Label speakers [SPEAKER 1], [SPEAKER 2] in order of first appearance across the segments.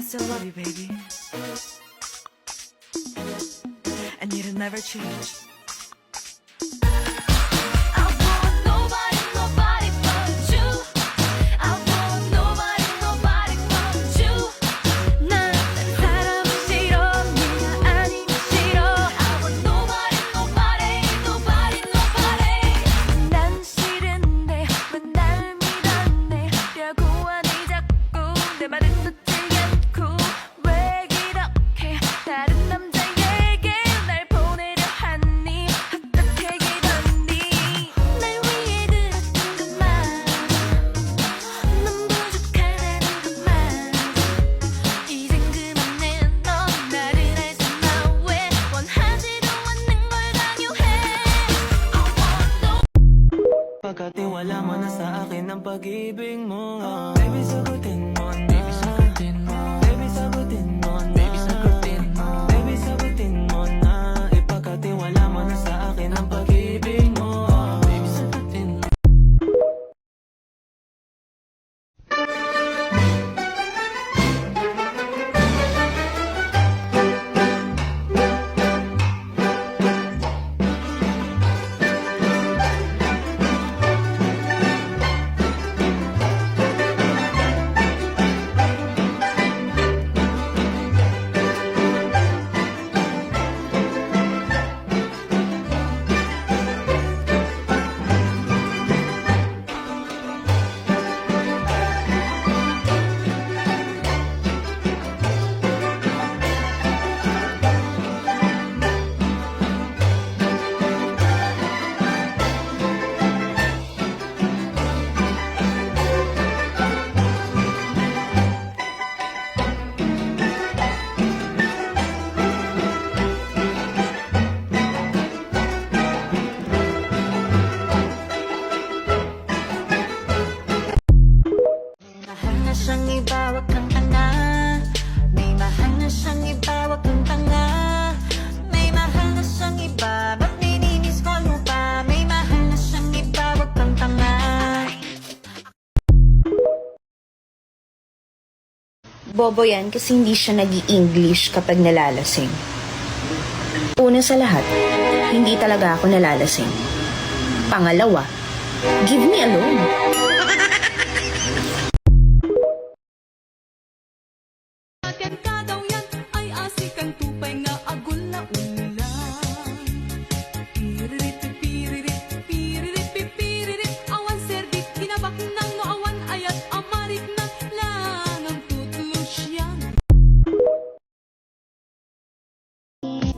[SPEAKER 1] still love you, baby. And you'll never change. I want nobody, nobody but you. I want nobody, nobody but you. 난 사람은 싫어, 네가 아니면 싫어. I want nobody, nobody, nobody, nobody. 난 싫은데 왜 날 믿었네라고 하니 자꾸 내 말은 듣지 않고 왜 이렇게 다른 남자에게 날 보내려 하니 어떻게 이러니 날 위해 들었던 것만 넌 부족하다는 것만 이젠 그만해 넌 나를 알잖아 왜 원하지도 않는 걸 강요해 I want no
[SPEAKER 2] Pagkatiwala mo na sa akin ang pag-ibig mo. Baby, sagutin mo na. Baby, sagutin mo. Baby, sagutin mo na. Baby, sagutin mo. Baby, sagutin mo na. Ipagkatiwala mo na sa akin ang pag-ibig mo. Baby, sagutin mo.
[SPEAKER 3] Mahal na siyang iba, wag kang tanga. May mahal na siyang iba, wag kang tanga. May mahal na siyang iba, ba't nininis ko mo pa? May mahal na siyang iba, wag kang tanga.
[SPEAKER 4] Bobo yan kasi hindi siya nag-i-English kapag nalalasing. Una sa lahat, hindi talaga ako nalalasing. Pangalawa, give me a loan.
[SPEAKER 1] Bakit ka daw yan ay asik ang tupay nga agul na ulan. Piririt, piririt, piririt, piririt. Awan serbik, hinabak ng noawan ayat amarik na lang ang tutulog yan.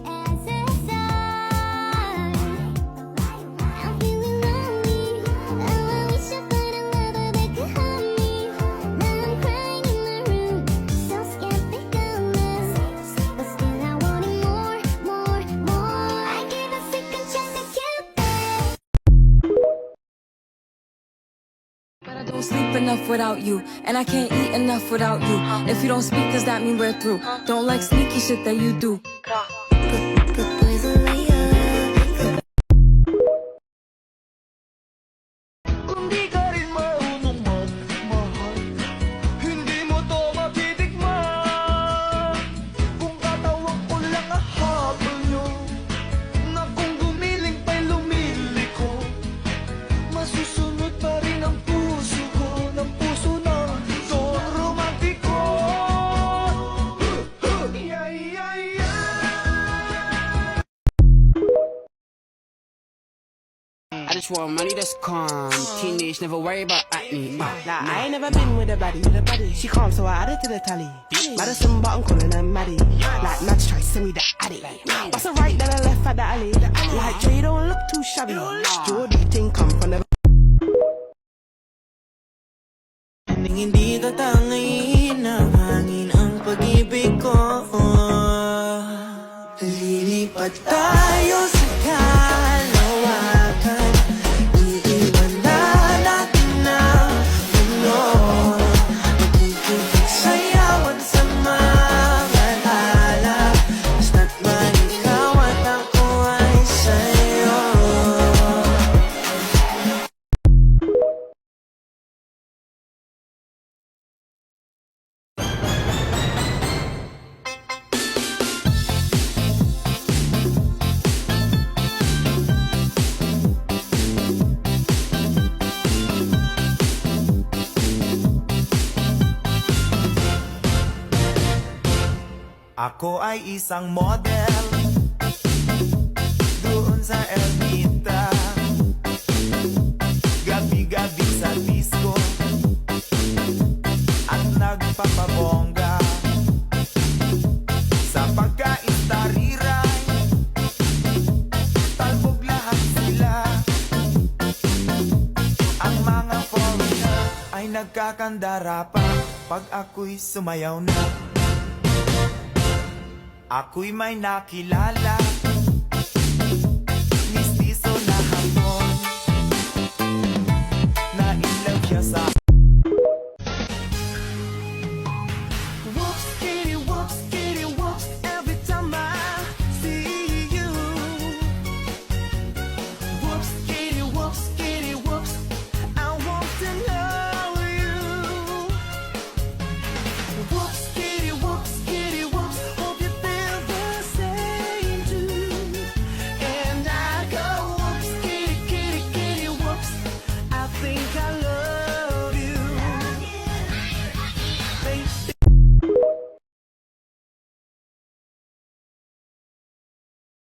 [SPEAKER 5] As a sign, I'm feeling lonely. Oh, I wish I found a lover that could hold me. Now I'm crying in my room, so skeptical, but still I wanted more, more, more. I gave a second chance to Cupid.
[SPEAKER 1] But I don't sleep enough without you, and I can't eat enough without you. If you don't speak, does that mean we're through? Don't like sneaky shit that you do.
[SPEAKER 5] Good boys are layers.
[SPEAKER 2] Kung di ka rin marunong magmahal, hindi mo to matitikman. Kung katawag ko lang ahabol nyo, na kung gumiling pa'y lumiliko, masusunod pa rin ang puso ko, ng puso ng Don Romantico. Yeah, yeah, yeah.
[SPEAKER 6] I just want money that's calm. Teenage, never worry about acne.
[SPEAKER 7] Nah, I ain't never been with a baddie. She calm, so I added to the tally. Madison, but I'm calling her Maddie. Like Mads try to send me the addy. What's the right that I left at the alley? Like Jay don't look too shabby. Jordy thing come from the.
[SPEAKER 2] Hindi ka tangayin ng hangin ang pag-ibig ko. Lilipat tayo sa kalawakan. Iiwan na natin ang mundo. Magiging sayawan sa mga alala. Basta't man ikaw at ako ay sa'yo.
[SPEAKER 8] Ako ay isang model doon sa Ermita. Gabi-gabi sa disco at nagpapabongga. Sa pagka-istariray, talbog lahat sila. Ang mga foreigner ay nagkakandara pa pag ako'y sumayaw na. Ako'y may nakilala